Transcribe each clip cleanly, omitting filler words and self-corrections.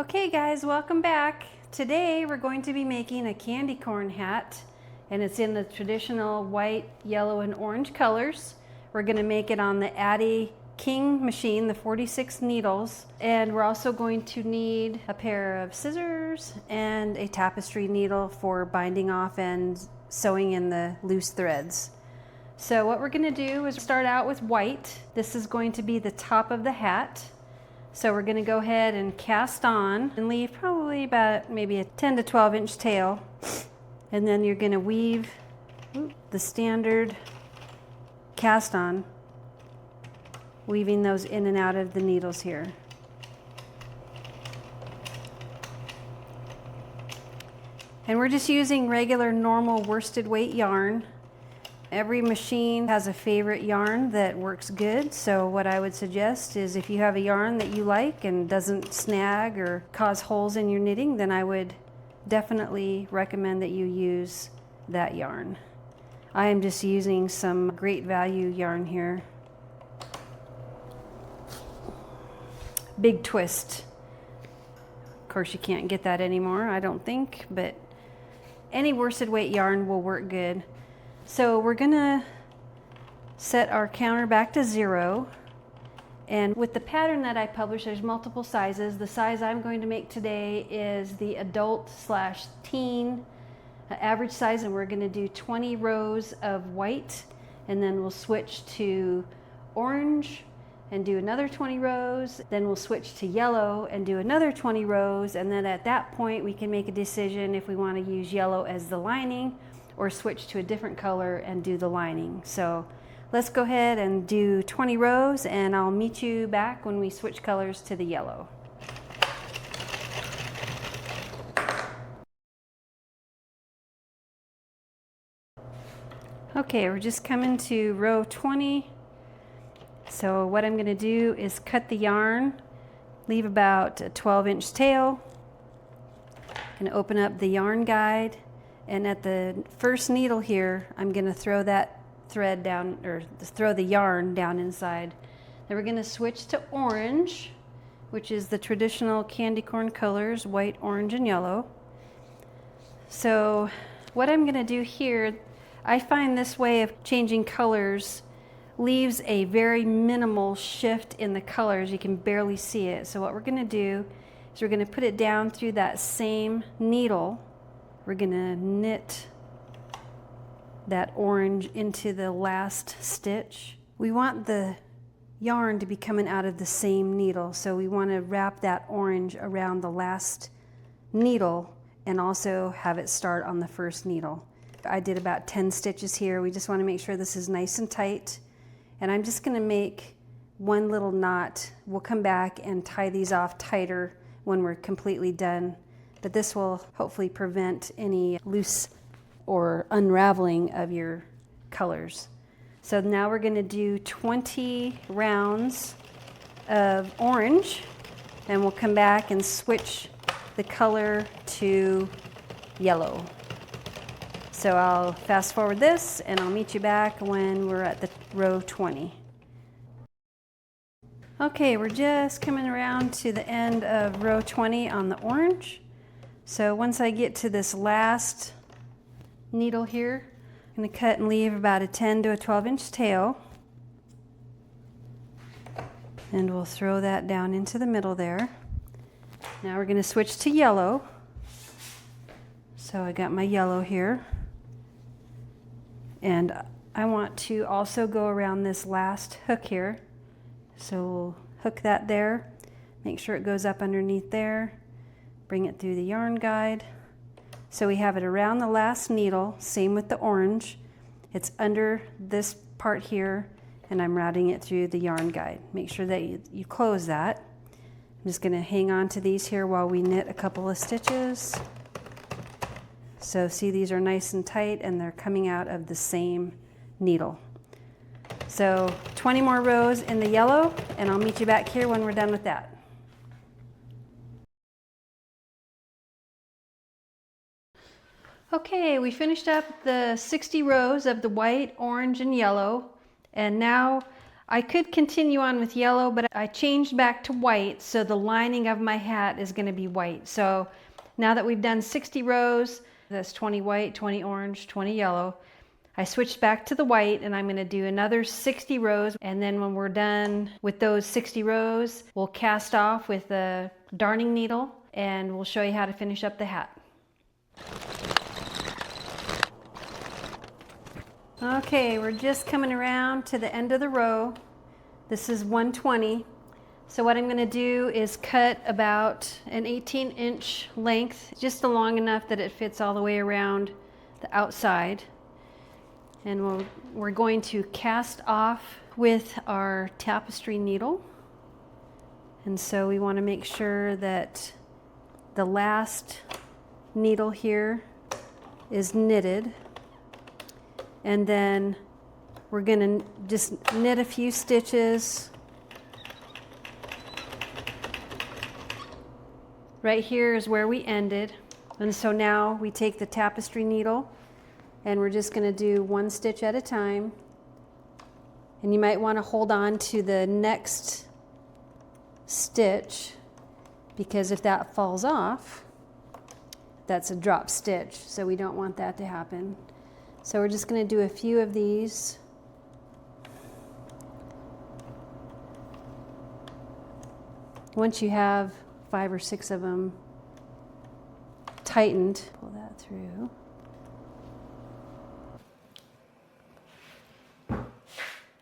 Okay guys, welcome back. Today we're going to be making a candy corn hat, and it's in the traditional white, yellow, and orange colors. We're going to make it on the Addi King machine, the 46 needles, and we're also going to need a pair of scissors and a tapestry needle for binding off and sewing in the loose threads. So what we're going to do is start out with white. This is going to be the top of the hat. So we're going to go ahead and cast on and leave probably about maybe a 10 to 12 inch tail. And then you're going to weave the standard cast on, weaving those in and out of the needles here. And we're just using regular normal worsted weight yarn. Every machine has a favorite yarn that works good, so what I would suggest is if you have a yarn that you like and doesn't snag or cause holes in your knitting, then I would definitely recommend that you use that yarn. I am just using some great value yarn here. Big Twist. Of course you can't get that anymore, I don't think, but any worsted weight yarn will work good. So we're gonna set our counter back to 0, and with the pattern that I published, there's multiple sizes. The size I'm going to make today is the adult/teen average size, and we're going to do 20 rows of white, and then we'll switch to orange and do another 20 rows, then we'll switch to yellow and do another 20 rows, and then at that point we can make a decision if we want to use yellow as the lining or switch to a different color and do the lining. So let's go ahead and do 20 rows, and I'll meet you back when we switch colors to the yellow. Okay, we're just coming to row 20. So what I'm going to do is cut the yarn, leave about a 12-inch tail, and open up the yarn guide. And at the first needle here, I'm going to throw that thread down, or throw the yarn down inside. Then we're going to switch to orange, which is the traditional candy corn colors, white, orange, and yellow. So what I'm going to do here, I find this way of changing colors leaves a very minimal shift in the colors. You can barely see it. So what we're going to do is we're going to put it down through that same needle. We're going to knit that orange into the last stitch. We want the yarn to be coming out of the same needle, so we want to wrap that orange around the last needle and also have it start on the first needle. I did about 10 stitches here. We just want to make sure this is nice and tight. And I'm just going to make one little knot. We'll come back and tie these off tighter when we're completely done. But this will hopefully prevent any loose or unraveling of your colors. So now we're going to do 20 rounds of orange, and we'll come back and switch the color to yellow. So I'll fast forward this and I'll meet you back when we're at the row 20. Okay, we're just coming around to the end of row 20 on the orange. So once I get to this last needle here, I'm going to cut and leave about a 10 to a 12-inch tail. And we'll throw that down into the middle there. Now we're going to switch to yellow. So I got my yellow here. And I want to also go around this last hook here. So we'll hook that there, make sure it goes up underneath there. Bring it through the yarn guide. So we have it around the last needle, same with the orange. It's under this part here, and I'm routing it through the yarn guide. Make sure that you close that. I'm just going to hang on to these here while we knit a couple of stitches. So see, these are nice and tight, and they're coming out of the same needle. So 20 more rows in the yellow, and I'll meet you back here when we're done with that. Okay, we finished up the 60 rows of the white, orange, and yellow, and now I could continue on with yellow, but I changed back to white, so the lining of my hat is going to be white. So now that we've done 60 rows, that's 20 white, 20 orange, 20 yellow, I switched back to the white, and I'm going to do another 60 rows, and then when we're done with those 60 rows, we'll cast off with a darning needle, and we'll show you how to finish up the hat. Okay, we're just coming around to the end of the row. This is 120. So what I'm going to do is cut about an 18-inch length, just long enough that it fits all the way around the outside. And we're going to cast off with our tapestry needle. And so we want to make sure that the last needle here is knitted. And then we're going to just knit a few stitches. Right here is where we ended. And so now we take the tapestry needle and we're just going to do one stitch at a time. And you might want to hold on to the next stitch, because if that falls off, that's a drop stitch. So we don't want that to happen. So we're just going to do a few of these. Once you have 5 or 6 of them tightened, pull that through.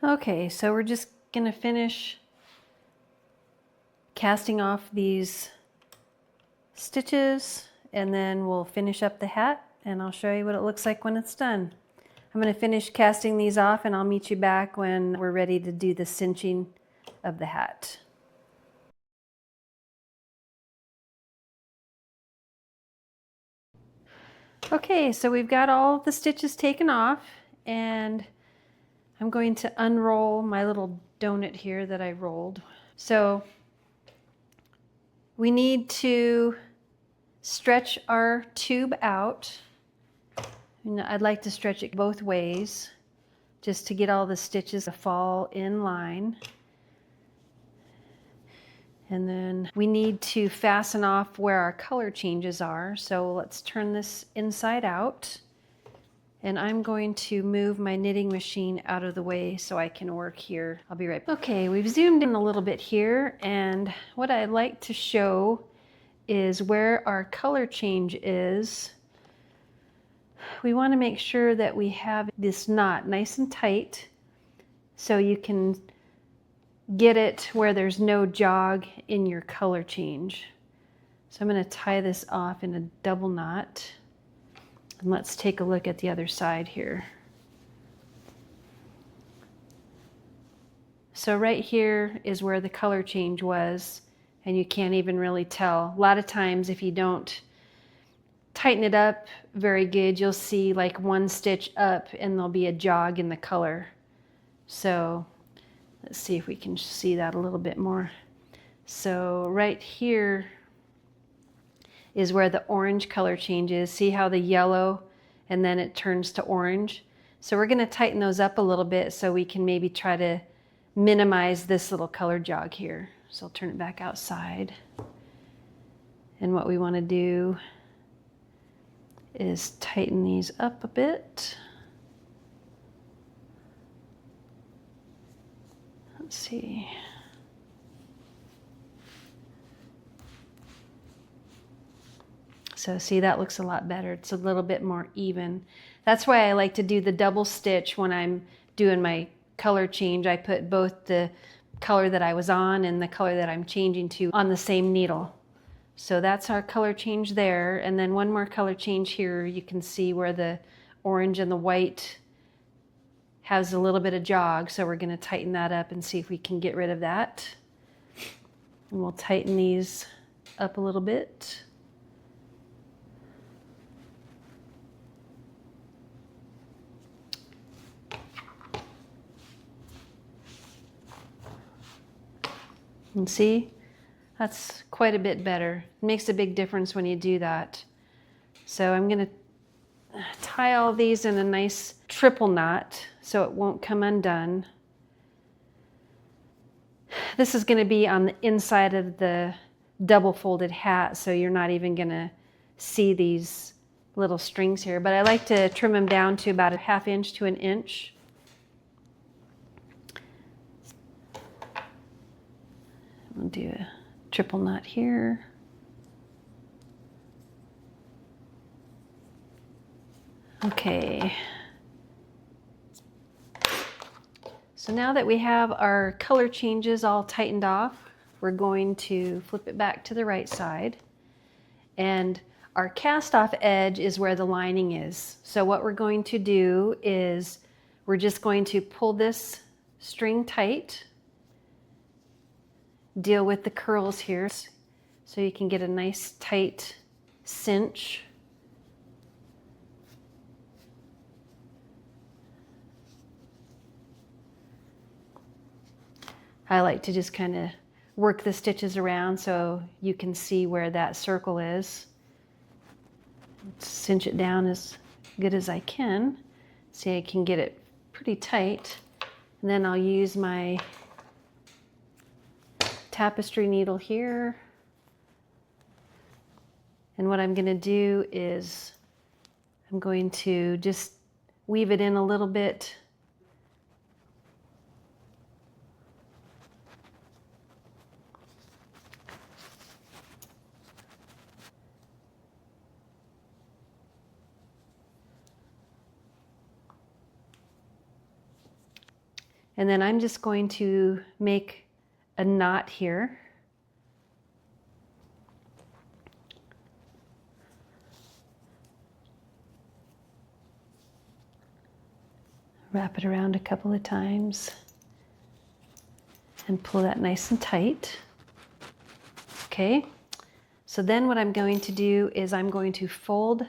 Okay, so we're just going to finish casting off these stitches, and then we'll finish up the hat. And I'll show you what it looks like when it's done. I'm going to finish casting these off, and I'll meet you back when we're ready to do the cinching of the hat. Okay, so we've got all the stitches taken off, and I'm going to unroll my little donut here that I rolled. So we need to stretch our tube out. I'd like to stretch it both ways just to get all the stitches to fall in line. And then we need to fasten off where our color changes are. So let's turn this inside out. And I'm going to move my knitting machine out of the way so I can work here. I'll be right back. Okay, we've zoomed in a little bit here, and what I'd like to show is where our color change is. We want to make sure that we have this knot nice and tight so you can get it where there's no jog in your color change. So I'm going to tie this off in a double knot, and let's take a look at the other side here. So right here is where the color change was, and you can't even really tell. A lot of times if you don't tighten it up very good, you'll see like one stitch up and there'll be a jog in the color. So let's see if we can see that a little bit more. So right here is where the orange color changes. See how the yellow and then it turns to orange? So we're going to tighten those up a little bit so we can maybe try to minimize this little color jog here. So I'll turn it back outside. And what we want to do is tighten these up a bit. Let's see. So see, that looks a lot better. It's a little bit more even. That's why I like to do the double stitch when I'm doing my color change. I put both the color that I was on and the color that I'm changing to on the same needle. So that's our color change there. And then one more color change here. You can see where the orange and the white has a little bit of jog. So we're going to tighten that up and see if we can get rid of that. And we'll tighten these up a little bit. And see? That's quite a bit better. It makes a big difference when you do that. So I'm going to tie all these in a nice triple knot so it won't come undone. This is going to be on the inside of the double folded hat, so you're not even going to see these little strings here. But I like to trim them down to about a 1/2 inch to 1 inch. I'll do a triple knot here. Okay. So now that we have our color changes all tightened off, we're going to flip it back to the right side. And our cast off edge is where the lining is. So what we're going to do is we're just going to pull this string tight, deal with the curls here so you can get a nice tight cinch. I like to just kind of work the stitches around so you can see where that circle is. Cinch it down as good as I can. See, I can get it pretty tight. And then I'll use my tapestry needle here. And what I'm going to do is I'm going to just weave it in a little bit. And then I'm just going to make a knot here. Wrap it around a couple of times and pull that nice and tight. Okay, so then what I'm going to do is I'm going to fold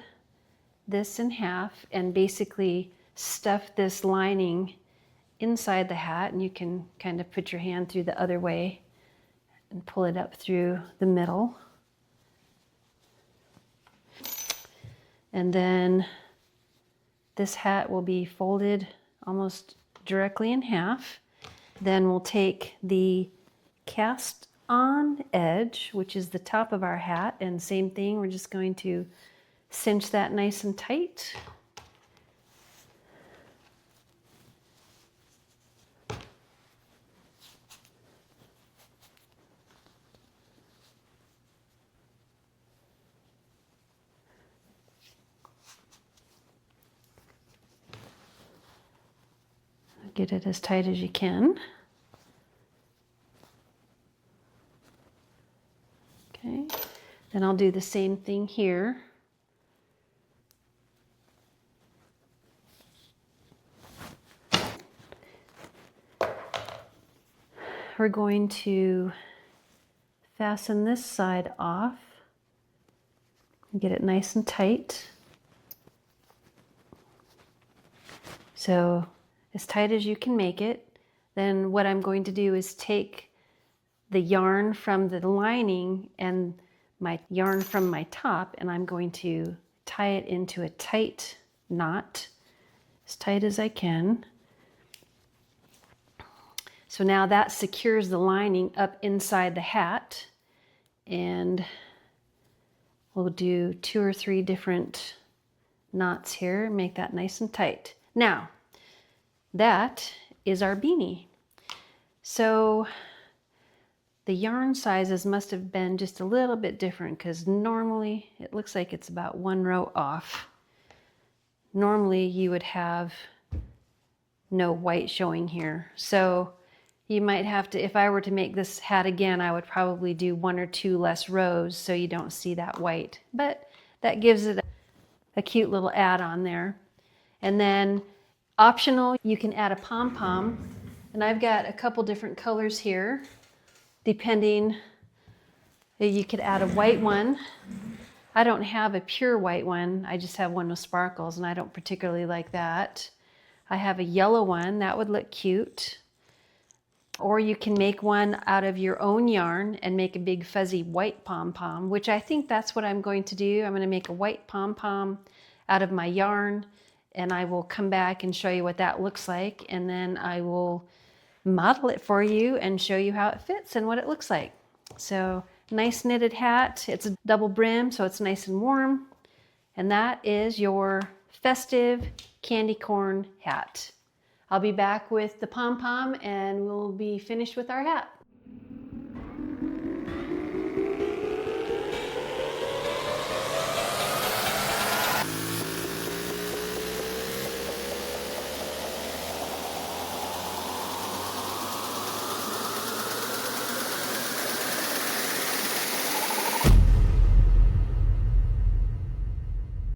this in half and basically stuff this lining inside the hat, and you can kind of put your hand through the other way and pull it up through the middle. And then this hat will be folded almost directly in half. Then we'll take the cast on edge, which is the top of our hat, and same thing, we're just going to cinch that nice and tight. Get it as tight as you can. Okay, then I'll do the same thing here. We're going to fasten this side off and get it nice and tight. So as tight as you can make it. Then what I'm going to do is take the yarn from the lining and my yarn from my top, and I'm going to tie it into a tight knot, as tight as I can. So now that secures the lining up inside the hat, and we'll do 2 or 3 different knots here, make that nice and tight. Now, that is our beanie. So the yarn sizes must have been just a little bit different, because normally it looks like it's about 1 row off. Normally you would have no white showing here. So you might have to, if I were to make this hat again, I would probably do 1 or 2 less rows so you don't see that white. But that gives it a cute little add-on there. And then optional, you can add a pom-pom, and I've got a couple different colors here, depending. You could add a white one. I don't have a pure white one, I just have one with sparkles, and I don't particularly like that. I have a yellow one, that would look cute. Or you can make one out of your own yarn and make a big fuzzy white pom-pom, which I think that's what I'm going to do. I'm going to make a white pom-pom out of my yarn, and I will come back and show you what that looks like, and then I will model it for you and show you how it fits and what it looks like. So nice knitted hat. It's a double brim, so it's nice and warm. And that is your festive candy corn hat. I'll be back with the pom-pom and we'll be finished with our hat.